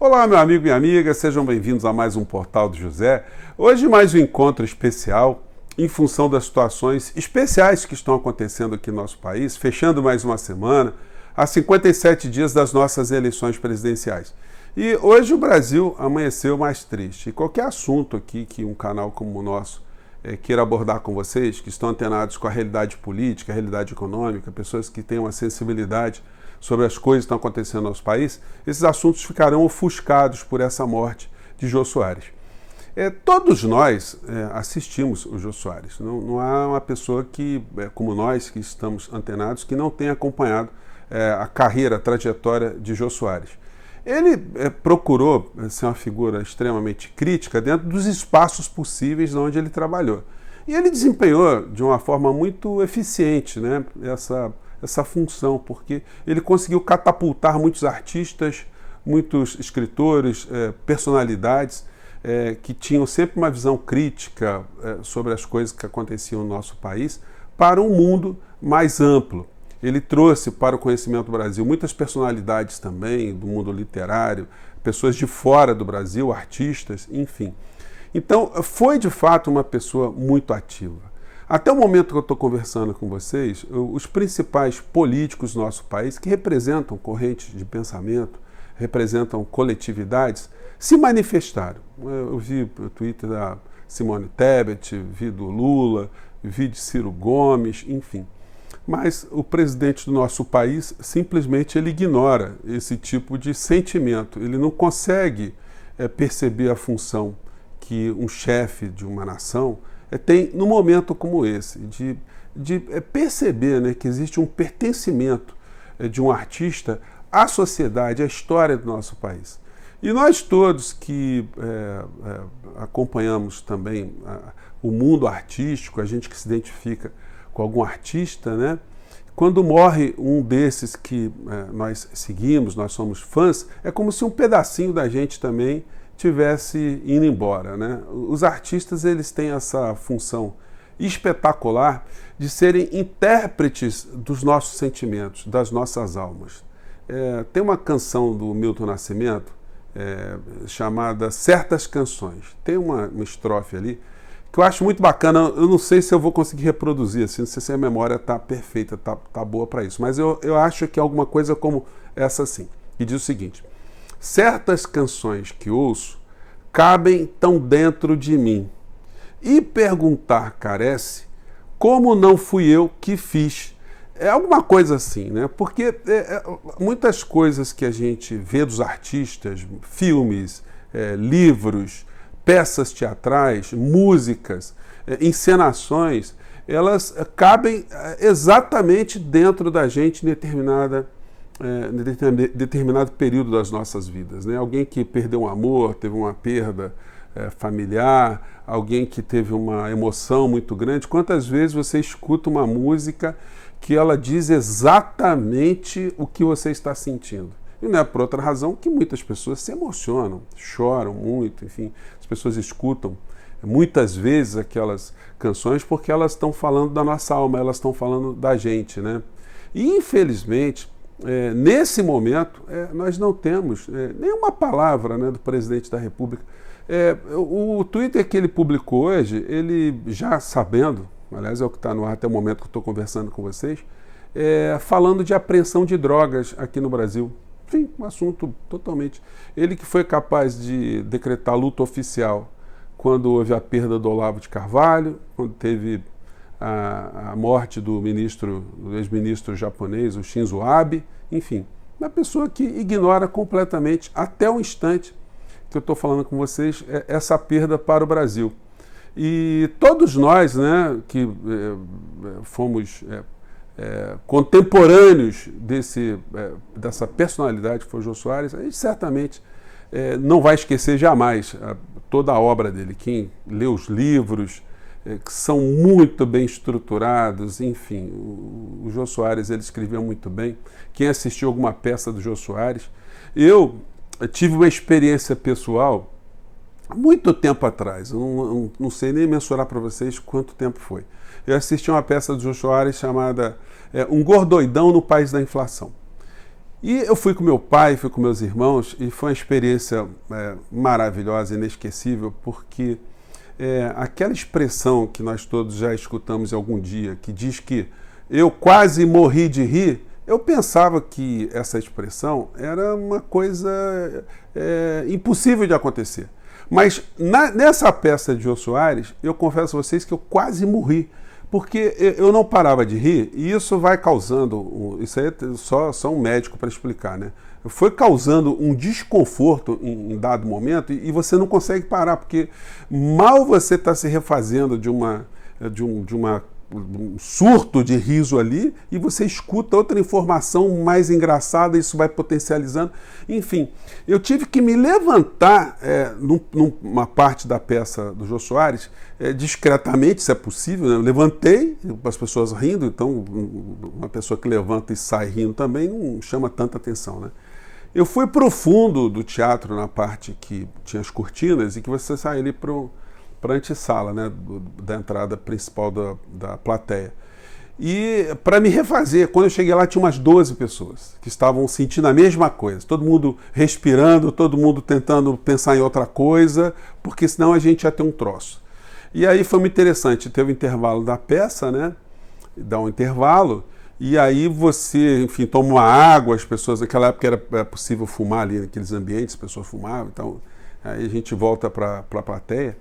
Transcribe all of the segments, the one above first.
Olá, meu amigo e minha amiga, sejam bem-vindos a mais um Portal do José. Hoje mais um encontro especial em função das situações especiais que estão acontecendo aqui no nosso país, fechando mais uma semana, a 57 dias das nossas eleições presidenciais. E hoje o Brasil amanheceu mais triste. E qualquer assunto aqui que um canal como o nosso queira abordar com vocês, que estão antenados com a realidade política, a realidade econômica, pessoas que têm uma sensibilidade sobre as coisas que estão acontecendo no nosso país, esses assuntos ficarão ofuscados por essa morte de Jô Soares. Todos nós assistimos o Jô Soares. Não há uma pessoa que, como nós, que estamos antenados, que não tenha acompanhado a carreira, a trajetória de Jô Soares. Ele procurou ser uma figura extremamente crítica dentro dos espaços possíveis onde ele trabalhou. E ele desempenhou de uma forma muito eficiente, né, essa função, porque ele conseguiu catapultar muitos artistas, muitos escritores, personalidades que tinham sempre uma visão crítica sobre as coisas que aconteciam no nosso país para um mundo mais amplo. Ele trouxe para o conhecimento do Brasil muitas personalidades também do mundo literário, pessoas de fora do Brasil, artistas, enfim. Então, foi de fato uma pessoa muito ativa. Até o momento que eu estou conversando com vocês, os principais políticos do nosso país, que representam correntes de pensamento, representam coletividades, se manifestaram. Eu vi o Twitter da Simone Tebet, vi do Lula, vi de Ciro Gomes, enfim. Mas o presidente do nosso país simplesmente ele ignora esse tipo de sentimento. Ele não consegue perceber a função que um chefe de uma nação tem num momento como esse, de perceber, né, que existe um pertencimento de um artista à sociedade, à história do nosso país. E nós todos que acompanhamos também o mundo artístico, a gente que se identifica com algum artista, né? Quando morre um desses que nós seguimos, nós somos fãs, é como se um pedacinho da gente também tivesse indo embora, né? Os artistas eles têm essa função espetacular de serem intérpretes dos nossos sentimentos, das nossas almas. Tem uma canção do Milton Nascimento chamada Certas Canções. Tem uma estrofe ali que eu acho muito bacana. Eu não sei se eu vou conseguir reproduzir, assim, não sei se a memória está perfeita, está boa para isso, mas eu acho que é alguma coisa como essa assim, que diz o seguinte: certas canções que ouço cabem tão dentro de mim, e perguntar carece como não fui eu que fiz. É alguma coisa assim, né? Porque muitas coisas que a gente vê dos artistas, filmes, livros, peças teatrais, músicas, encenações, elas cabem exatamente dentro da gente em determinado período das nossas vidas, né? Alguém que perdeu um amor, teve uma perda familiar, alguém que teve uma emoção muito grande. Quantas vezes você escuta uma música que ela diz exatamente o que você está sentindo? E não é por outra razão que muitas pessoas se emocionam, choram muito, enfim. As pessoas escutam muitas vezes aquelas canções porque elas estão falando da nossa alma, elas estão falando da gente, né? E infelizmente, nesse momento, nós não temos nenhuma palavra, né, do presidente da República. O Twitter que ele publicou hoje, ele já sabendo, aliás é o que está no ar até o momento que eu estou conversando com vocês, falando de apreensão de drogas aqui no Brasil. Enfim, um assunto totalmente... Ele que foi capaz de decretar luta oficial quando houve a perda do Olavo de Carvalho, quando teve a morte do ex-ministro japonês, o Shinzo Abe, enfim, uma pessoa que ignora completamente, até o instante que eu estou falando com vocês, essa perda para o Brasil. E todos nós, né, que fomos contemporâneos dessa personalidade que foi o Jô Soares, a gente certamente não vai esquecer jamais toda a obra dele. Quem lê os livros, que são muito bem estruturados, enfim, o Jô Soares ele escreveu muito bem. Quem assistiu alguma peça do Jô Soares, eu tive uma experiência pessoal muito tempo atrás, eu não sei nem mensurar para vocês quanto tempo foi. Eu assisti uma peça do Jô Soares chamada Um Gordoidão no País da Inflação. E eu fui com meu pai, fui com meus irmãos, e foi uma experiência maravilhosa, inesquecível, porque aquela expressão que nós todos já escutamos em algum dia, que diz que eu quase morri de rir, eu pensava que essa expressão era uma coisa impossível de acontecer. Mas nessa peça de Jô Soares, eu confesso a vocês que eu quase morri, porque eu não parava de rir, e isso vai causando, isso aí é só um médico para explicar, né? Foi causando um desconforto em dado momento, e você não consegue parar, porque mal você está se refazendo de um surto de riso ali, e você escuta outra informação mais engraçada, isso vai potencializando. Enfim, eu tive que me levantar numa parte da peça do Jô Soares, discretamente, se é possível, né? Eu levantei, as pessoas rindo, então uma pessoa que levanta e sai rindo também não chama tanta atenção, né? Eu fui para o fundo do teatro, na parte que tinha as cortinas, e que você sai ali para a antessala, né, da entrada principal da plateia. E para me refazer, quando eu cheguei lá tinha umas 12 pessoas que estavam sentindo a mesma coisa, todo mundo respirando, todo mundo tentando pensar em outra coisa, porque senão a gente ia ter um troço. E aí foi muito interessante, teve o intervalo da peça, né, dá um intervalo, e aí você, enfim, toma uma água, as pessoas, naquela época era possível fumar ali naqueles ambientes, as pessoas fumavam, então aí a gente volta para a plateia.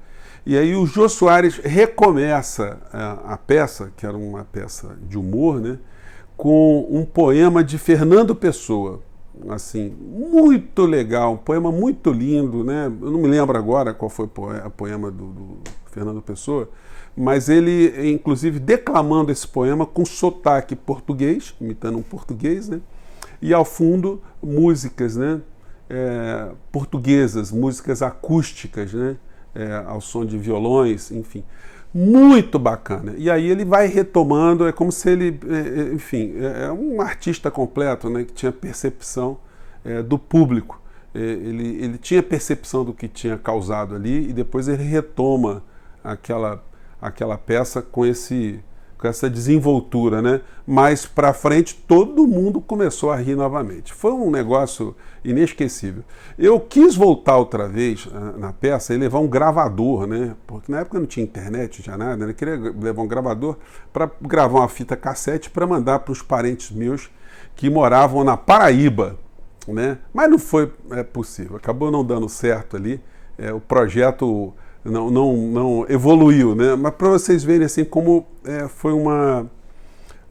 E aí o Jô Soares recomeça a peça, que era uma peça de humor, né, com um poema de Fernando Pessoa, assim, muito legal, um poema muito lindo, né? Eu não me lembro agora qual foi o poema do Fernando Pessoa, mas ele, inclusive, declamando esse poema com sotaque português, imitando um português, né? E ao fundo, músicas, né, portuguesas, músicas acústicas, né? Ao som de violões, enfim, muito bacana. E aí ele vai retomando, é como se ele, enfim, é um artista completo, né, que tinha percepção do público. Ele tinha percepção do que tinha causado ali, e depois ele retoma aquela peça com essa desenvoltura, né? Mas para frente todo mundo começou a rir novamente. Foi um negócio inesquecível. Eu quis voltar outra vez na peça e levar um gravador, né? Porque na época não tinha internet, não tinha nada, né? Eu queria levar um gravador para gravar uma fita cassete para mandar para os parentes meus que moravam na Paraíba, né? Mas não foi possível, acabou não dando certo ali. O projeto não evoluiu, né? Mas para vocês verem assim como foi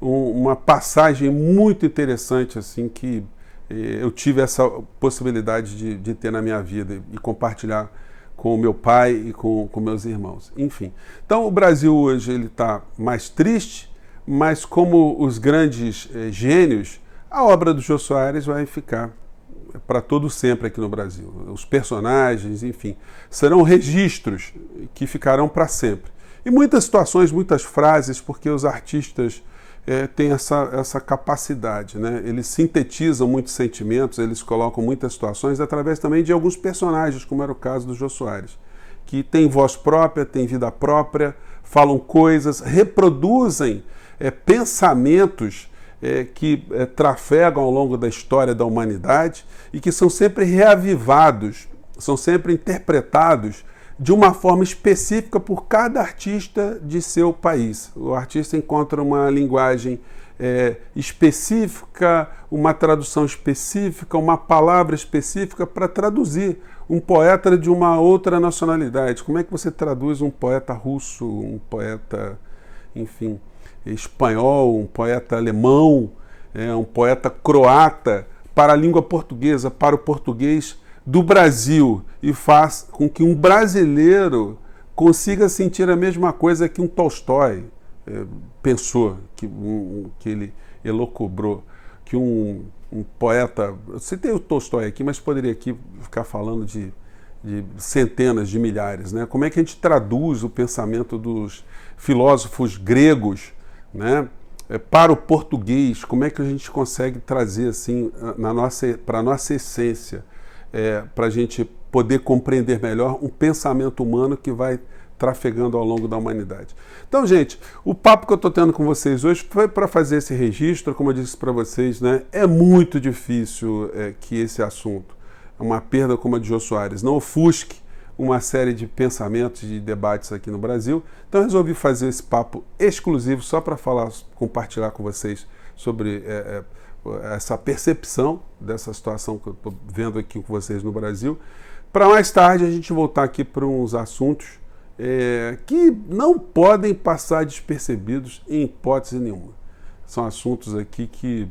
uma passagem muito interessante, assim, que eu tive essa possibilidade de ter na minha vida e compartilhar com o meu pai e com meus irmãos. Enfim, então o Brasil hoje ele está mais triste, mas como os grandes gênios, a obra do Jô Soares vai ficar para todo sempre aqui no Brasil. Os personagens, enfim, serão registros que ficarão para sempre. E muitas situações, muitas frases, porque os artistas têm essa capacidade, né? Eles sintetizam muitos sentimentos, eles colocam muitas situações através também de alguns personagens, como era o caso do Jô Soares, que tem voz própria, tem vida própria, falam coisas, reproduzem pensamentos que trafegam ao longo da história da humanidade e que são sempre reavivados, são sempre interpretados de uma forma específica por cada artista de seu país. O artista encontra uma linguagem específica, uma tradução específica, uma palavra específica para traduzir um poeta de uma outra nacionalidade. Como é que você traduz um poeta russo, um poeta, enfim, espanhol, um poeta alemão, um poeta croata para a língua portuguesa, para o português do Brasil, e faz com que um brasileiro consiga sentir a mesma coisa que um Tolstói pensou, que ele elucubrou, que um poeta... Eu citei o Tolstói aqui, mas poderia aqui ficar falando de centenas de milhares, né? Como é que a gente traduz o pensamento dos filósofos gregos, né, para o português? Como é que a gente consegue trazer assim para a nossa essência, para a gente poder compreender melhor um pensamento humano que vai trafegando ao longo da humanidade. Então, gente, o papo que eu estou tendo com vocês hoje foi para fazer esse registro. Como eu disse para vocês, né, é muito difícil que esse assunto, uma perda como a de Jô Soares, não ofusque uma série de pensamentos e de debates aqui no Brasil. Então eu resolvi fazer esse papo exclusivo só para falar, compartilhar com vocês sobre essa percepção dessa situação que eu estou vendo aqui com vocês no Brasil, para mais tarde a gente voltar aqui para uns assuntos que não podem passar despercebidos em hipótese nenhuma. São assuntos aqui que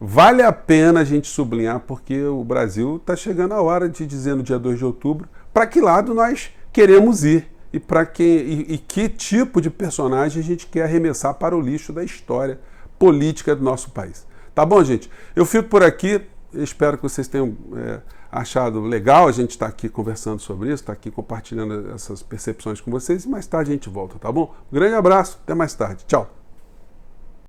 vale a pena a gente sublinhar, porque o Brasil está chegando a hora de dizer no dia 2 de outubro para que lado nós queremos ir e para que tipo de personagem a gente quer arremessar para o lixo da história política do nosso país. Tá bom, gente? Eu fico por aqui. Espero que vocês tenham achado legal a gente estar aqui conversando sobre isso, estar aqui compartilhando essas percepções com vocês e mais tarde a gente volta, tá bom? Um grande abraço, até mais tarde. Tchau!